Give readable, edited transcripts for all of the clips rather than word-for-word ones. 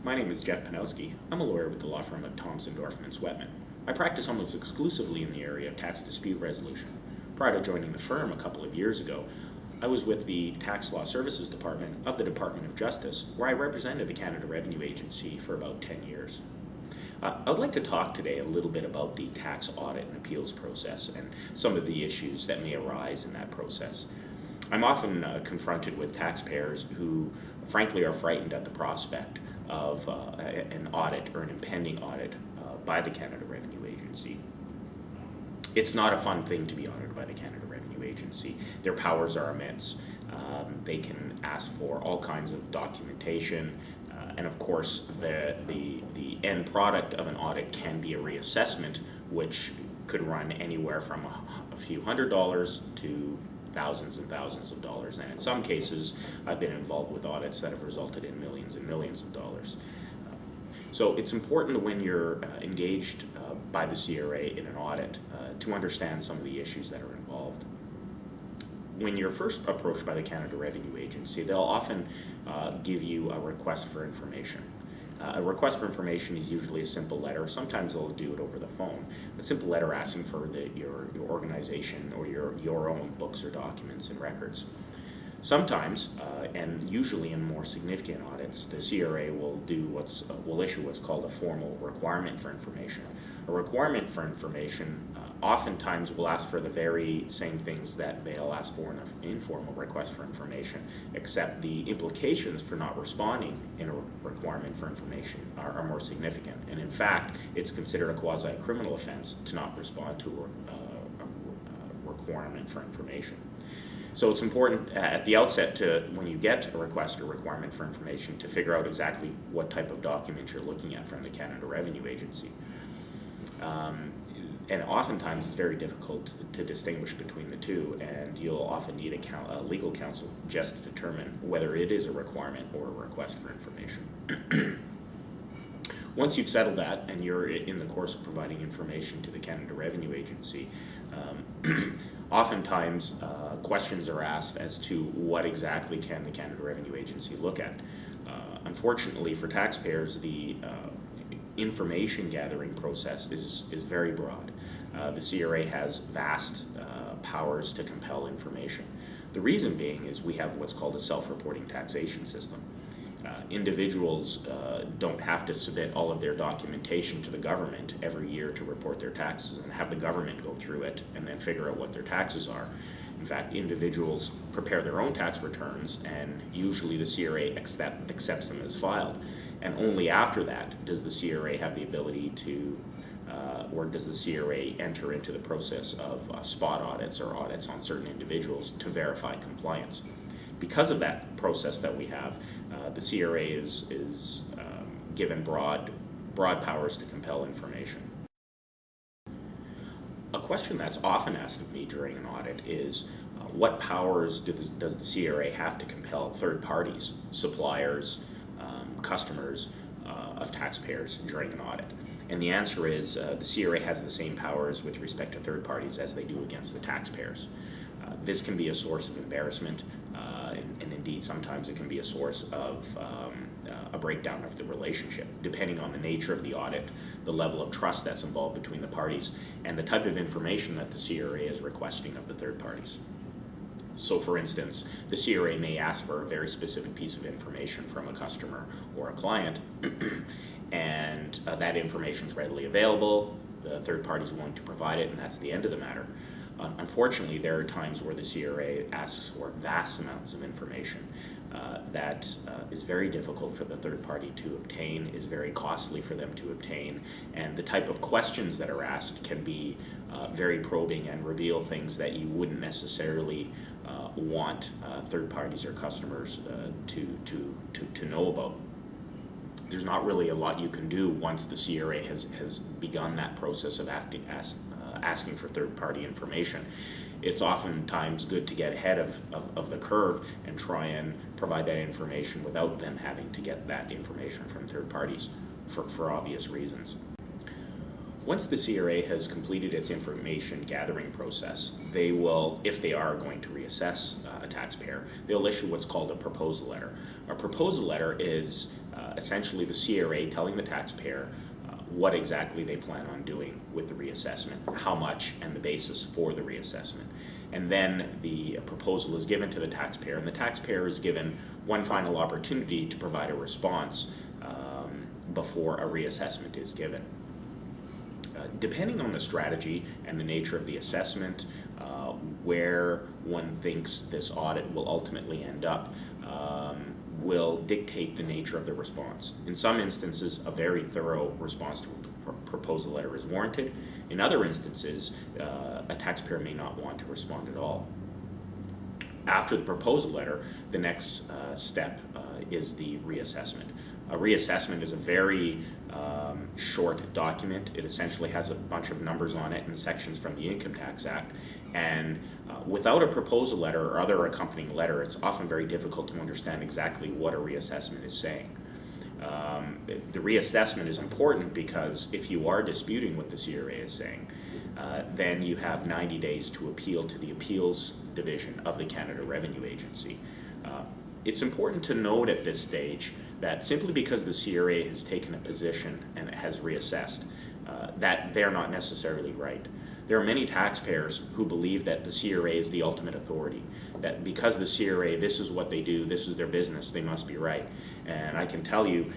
My name is Jeff Pniowsky. I'm a lawyer with the law firm of Thompson, Dorfman, Sweatman. I practice almost exclusively in the area of tax dispute resolution. Prior to joining the firm a couple of years ago, I was with the Tax Law Services Department of the Department of Justice, where I represented the Canada Revenue Agency for about 10 years. I would like to talk today a little bit about the tax audit and appeals process and some of the issues that may arise in that process. I'm often confronted with taxpayers who, frankly, are frightened at the prospect of an audit or an impending audit by the Canada Revenue Agency. It's not a fun thing to be audited by the Canada Revenue Agency. Their powers are immense. They can ask for all kinds of documentation, and of course the end product of an audit can be a reassessment, which could run anywhere from a few $100s to thousands and thousands of dollars, and in some cases I've been involved with audits that have resulted in millions and millions of dollars. So it's important when you're engaged by the CRA in an audit to understand some of the issues that are involved. When you're first approached by the Canada Revenue Agency, they'll often give you a request for information. A request for information is usually a simple letter. Sometimes they'll do it over the phone. A simple letter asking for your organization or your own books or documents and records. Sometimes, and usually in more significant audits, the CRA will issue what's called a formal requirement for information. A requirement for information oftentimes will ask for the very same things that they'll ask for in an informal request for information, except the implications for not responding in a requirement for information are more significant. And in fact, it's considered a quasi-criminal offense to not respond to a requirement for information. So it's important at the outset when you get a request or requirement for information, to figure out exactly what type of document you're looking at from the Canada Revenue Agency. And oftentimes it's very difficult to distinguish between the two, and you'll often need a legal counsel just to determine whether it is a requirement or a request for information. Once you've settled that and you're in the course of providing information to the Canada Revenue Agency, oftentimes questions are asked as to what exactly can the Canada Revenue Agency look at. Unfortunately for taxpayers, the information gathering process is very broad. The CRA has vast powers to compel information. The reason being is we have what's called a self-reporting taxation system. Individuals don't have to submit all of their documentation to the government every year to report their taxes and have the government go through it and then figure out what their taxes are. In fact, individuals prepare their own tax returns, and usually the CRA accepts them as filed. And only after that does the CRA have the ability to, or does the CRA enter into the process of spot audits or audits on certain individuals to verify compliance. Because of that process that we have, the CRA is given broad powers to compel information. A question that's often asked of me during an audit is, what powers does the CRA have to compel third parties, suppliers, customers of taxpayers during an audit? And the answer is the CRA has the same powers with respect to third parties as they do against the taxpayers. This can be a source of embarrassment, and indeed sometimes it can be a source of a breakdown of the relationship, depending on the nature of the audit, the level of trust that's involved between the parties, and the type of information that the CRA is requesting of the third parties. So for instance, the CRA may ask for a very specific piece of information from a customer or a client, and that information is readily available, the third party is willing to provide it, and that's the end of the matter. Unfortunately, there are times where the CRA asks for vast amounts of information that is very difficult for the third party to obtain, is very costly for them to obtain, and the type of questions that are asked can be very probing and reveal things that you wouldn't necessarily want third parties or customers to know about. There's not really a lot you can do once the CRA has begun that process of asking for third-party information. It's oftentimes good to get ahead of the curve and try and provide that information without them having to get that information from third parties for obvious reasons. Once the CRA has completed its information gathering process, they will, if they are going to reassess a taxpayer, they'll issue what's called a proposal letter. A proposal letter is essentially the CRA telling the taxpayer what exactly they plan on doing with the reassessment, how much, and the basis for the reassessment. And then the proposal is given to the taxpayer, and the taxpayer is given one final opportunity to provide a response before a reassessment is given. Depending on the strategy and the nature of the assessment, where one thinks this audit will ultimately end up, will dictate the nature of the response. In some instances, a very thorough response to a proposal letter is warranted. In other instances, a taxpayer may not want to respond at all. After the proposal letter, the next step is the reassessment. A reassessment is a very short document. It essentially has a bunch of numbers on it and sections from the Income Tax Act. And without a proposal letter or other accompanying letter, it's often very difficult to understand exactly what a reassessment is saying. The reassessment is important because if you are disputing what the CRA is saying, then you have 90 days to appeal to the Appeals Division of the Canada Revenue Agency. It's important to note at this stage that simply because the CRA has taken a position and has reassessed, that they're not necessarily right. There are many taxpayers who believe that the CRA is the ultimate authority, that because the CRA, this is what they do, this is their business, they must be right. And I can tell you,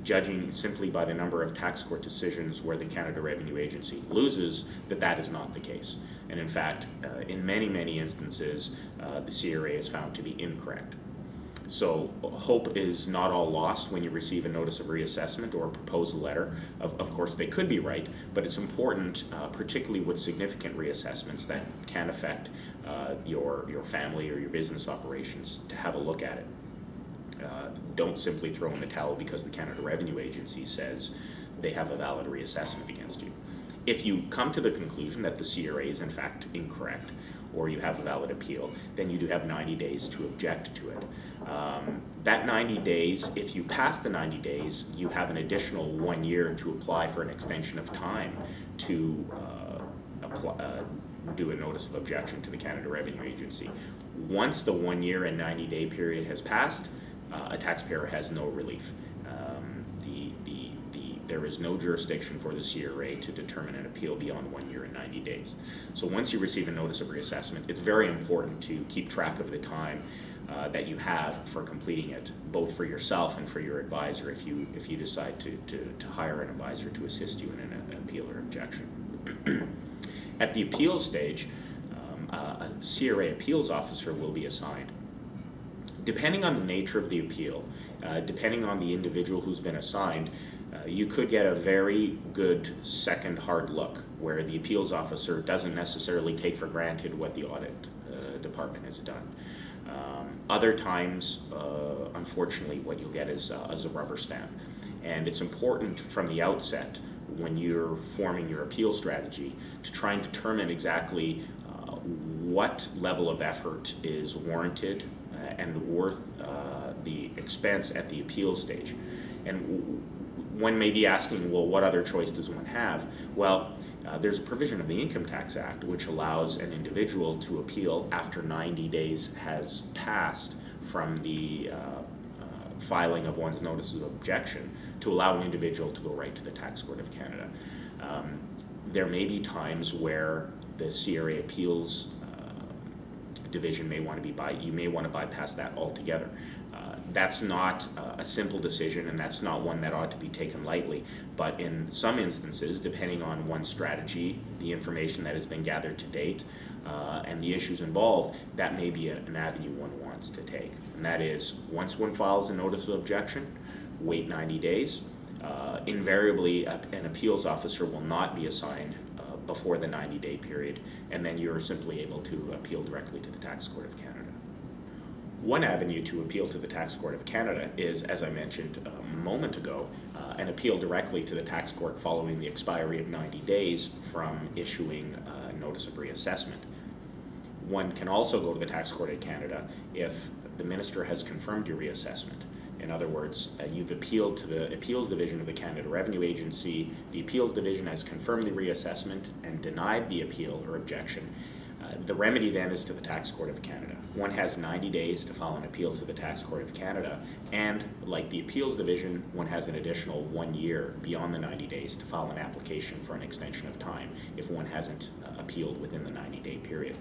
judging simply by the number of tax court decisions where the Canada Revenue Agency loses, that that is not the case. And in fact, in many, many instances, the CRA is found to be incorrect. So hope is not all lost when you receive a notice of reassessment or a proposal letter. Of course, they could be right, but it's important, particularly with significant reassessments that can affect your family or your business operations, to have a look at it. Don't simply throw in the towel because the Canada Revenue Agency says they have a valid reassessment against you. If you come to the conclusion that the CRA is in fact incorrect, or you have a valid appeal, then you do have 90 days to object to it. That 90 days, if you pass the 90 days, you have an additional 1 year to apply for an extension of time to do a notice of objection to the Canada Revenue Agency. Once the 1 year and 90-day period has passed, a taxpayer has no relief. There is no jurisdiction for the CRA to determine an appeal beyond 1 year and 90 days. So once you receive a notice of reassessment, it's very important to keep track of the time that you have for completing it, both for yourself and for your advisor if you decide to hire an advisor to assist you in an appeal or objection. At the appeal stage, a CRA appeals officer will be assigned. Depending on the nature of the appeal, depending on the individual who's been assigned, you could get a very good second hard look where the appeals officer doesn't necessarily take for granted what the audit department has done. Other times, unfortunately, what you'll get is a rubber stamp. And it's important from the outset, when you're forming your appeal strategy, to try and determine exactly what level of effort is warranted and worth the expense at the appeal stage. And one may be asking, well, what other choice does one have? Well, there's a provision of the Income Tax Act which allows an individual to appeal after 90 days has passed from the filing of one's notice of objection, to allow an individual to go right to the Tax Court of Canada. There may be times where the CRA appeals division may want to you may want to bypass that altogether. That's not a simple decision, and that's not one that ought to be taken lightly. But in some instances, depending on one's strategy, the information that has been gathered to date, and the issues involved, that may be an avenue one wants to take. And that is, once one files a notice of objection, wait 90 days. Invariably, an appeals officer will not be assigned before the 90-day period, and then you're simply able to appeal directly to the Tax Court of Canada. One avenue to appeal to the Tax Court of Canada is, as I mentioned a moment ago, an appeal directly to the tax court following the expiry of 90 days from issuing a notice of reassessment. One can also go to the Tax Court of Canada if the minister has confirmed your reassessment. In other words, you've appealed to the Appeals Division of the Canada Revenue Agency. The Appeals Division has confirmed the reassessment and denied the appeal or objection. The remedy then is to the Tax Court of Canada. One has 90 days to file an appeal to the Tax Court of Canada, and like the Appeals Division, one has an additional 1 year beyond the 90 days to file an application for an extension of time if one hasn't appealed within the 90-day period.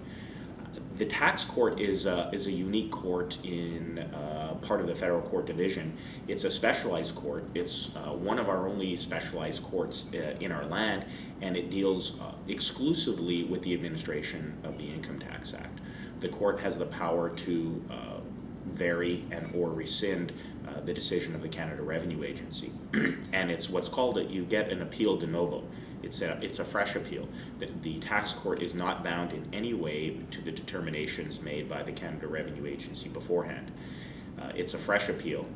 The tax court is a unique court in part of the federal court division. It's a specialized court. It's one of our only specialized courts in our land, and it deals exclusively with the administration of the Income Tax Act. The court has the power to vary and or rescind the decision of the Canada Revenue Agency. And it's what's called you get an appeal de novo. It's a fresh appeal. The tax court is not bound in any way to the determinations made by the Canada Revenue Agency beforehand. It's a fresh appeal.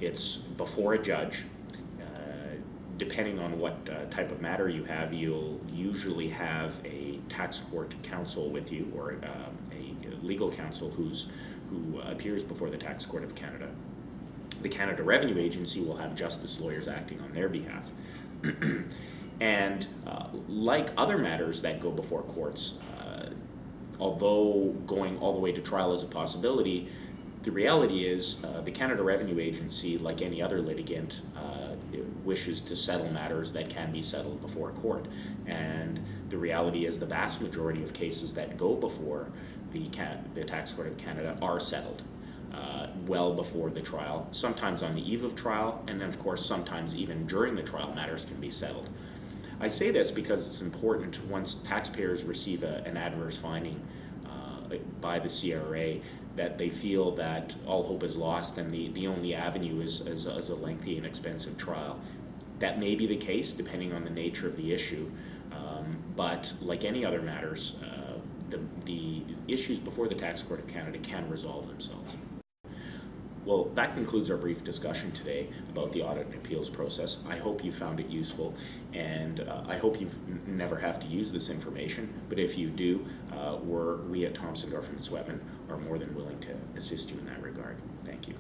It's before a judge. Depending on what type of matter you have, you'll usually have a tax court counsel with you, or a legal counsel who appears before the Tax Court of Canada. The Canada Revenue Agency will have justice lawyers acting on their behalf. And like other matters that go before courts, although going all the way to trial is a possibility, the reality is the Canada Revenue Agency, like any other litigant, wishes to settle matters that can be settled before a court. And the reality is the vast majority of cases that go before the Tax Court of Canada are settled well before the trial, sometimes on the eve of trial, and then of course sometimes even during the trial matters can be settled. I say this because it's important once taxpayers receive an adverse finding by the CRA that they feel that all hope is lost and the only avenue is a lengthy and expensive trial. That may be the case depending on the nature of the issue, but like any other matters, the issues before the Tax Court of Canada can resolve themselves. Well, that concludes our brief discussion today about the audit and appeals process. I hope you found it useful, and I hope you never have to use this information, but if you do, we at Thomson Dorfman Swetman are more than willing to assist you in that regard. Thank you.